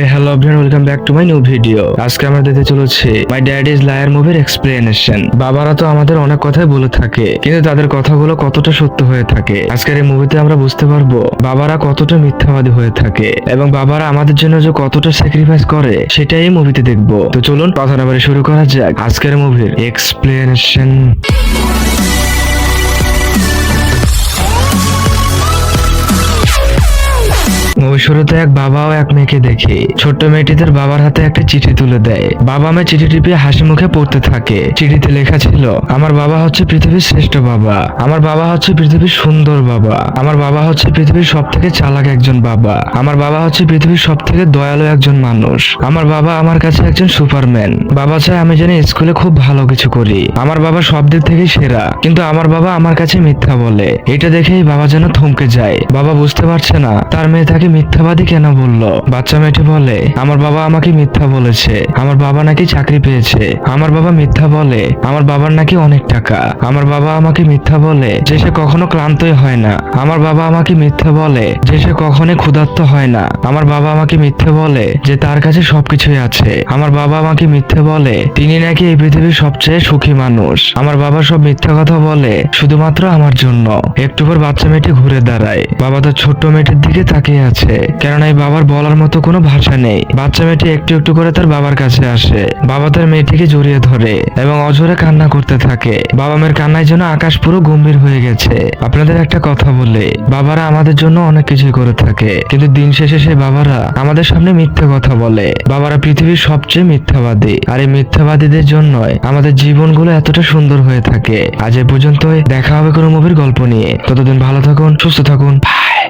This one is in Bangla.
Hello everyone, welcome back to my new video. আজকে আমরা দেখতে চলেছি মাই ড্যাড ইজ লায়ার মুভির এক্সপ্লেনেশন। বাবারা তো আমাদের অনেক কথাই বলে থাকে, কিন্তু তাদের কথাগুলো কতটা সত্য হয়ে থাকে আজকের এই মুভিতে আমরা বুঝতে পারবো বাবারা কতটা মিথ্যাবাদী হয়ে থাকে এবং বাবারা আমাদের জন্য যে কতটা স্যাক্রিফাইস করে সেটাই এই মুভিতে দেখবো। তো চলুন কথা না বলে শুরু করা যাক আজকের মুভির এক্সপ্লেনেশন। মুভি শুরুতে এক বাবা ও এক মেয়েকে দেখে ছোট্ট মেয়েটিদের বাবার হাতে একটা চিঠি তুলে দেয়। বাবা মেয়ে চিঠি টিপে হাসি মুখে পড়তে থাকে। চিঠিতে লেখা ছিল, আমার বাবা হচ্ছে পৃথিবীর শ্রেষ্ঠ বাবা, আমার বাবা হচ্ছে পৃথিবীর সুন্দর বাবা, আমার বাবা হচ্ছে পৃথিবীর সব থেকে চালাক একজন বাবা, আমার বাবা হচ্ছে পৃথিবীর সব থেকে দয়ালু একজন মানুষ, আমার বাবা আমার কাছে একজন সুপারম্যান। বাবা চায় আমি যেন স্কুলে খুব ভালো কিছু করি, আমার বাবা সব দিক থেকেই সেরা, কিন্তু আমার বাবা আমার কাছে মিথ্যা বলে। এটা দেখেই বাবা যেন থমকে যায়। বাবা বুঝতে পারছে না তার মেয়ে তাকে মিথ্যাবাদী কেন বললো। বাচ্চা মেয়েটি বলে, আমার বাবা আমাকে মিথ্যা বলেছে, আমার বাবা নাকি চাকরি পেয়েছে, আমার বাবা মিথ্যা বলে আমার বাবার নাকি অনেক টাকা, আমার বাবা আমাকে মিথ্যা বলে যে সে কখনো ক্লান্তই হয় না, আমার বাবা আমাকে মিথ্যা বলে যে সে কখনোই ক্ষুধার্ত হয় না, আমার বাবা আমাকে মিথ্যে বলে যে তার কাছে সবকিছুই আছে, আমার বাবা আমাকে মিথ্যে বলে তিনি নাকি এই পৃথিবীর সবচেয়ে সুখী মানুষ, আমার বাবা সব মিথ্যা কথা বলে শুধুমাত্র আমার জন্য। একটু পর বাচ্চা মেয়েটি ঘুরে দাঁড়ায়। বাবা তার ছোট্ট মেয়েটির দিকে তাকিয়ে আছে, কেননা এই বাবার বলার মতো কোনো ভাষা নেই। বাচ্চা মেয়েটি একটু একটু করে তার বাবার কাছে আসে। বাবা তার মেয়েটিকে জড়িয়ে ধরে এবং অঝরে কান্না করতে থাকে। বাবা মেয়ের কান্নায় যেন আকাশ পুরো গম্ভীর হয়ে গেছে। আপনাদের একটা কথা বলে, বাবারা আমাদের জন্য অনেক কিছুই করে থাকে, কিন্তু দিন শেষে সেই বাবারা আমাদের সামনে মিথ্যে কথা বলে। বাবারা পৃথিবীর সবচেয়ে মিথ্যাবাদী, আর এই মিথ্যাবাদীদের জন্যই আমাদের জীবনগুলো এতটা সুন্দর হয়ে থাকে। আজ এ পর্যন্তই, দেখা হবে কোনো মুভির গল্প নিয়ে। ততদিন ভালো থাকুন, সুস্থ থাকুন, বাই।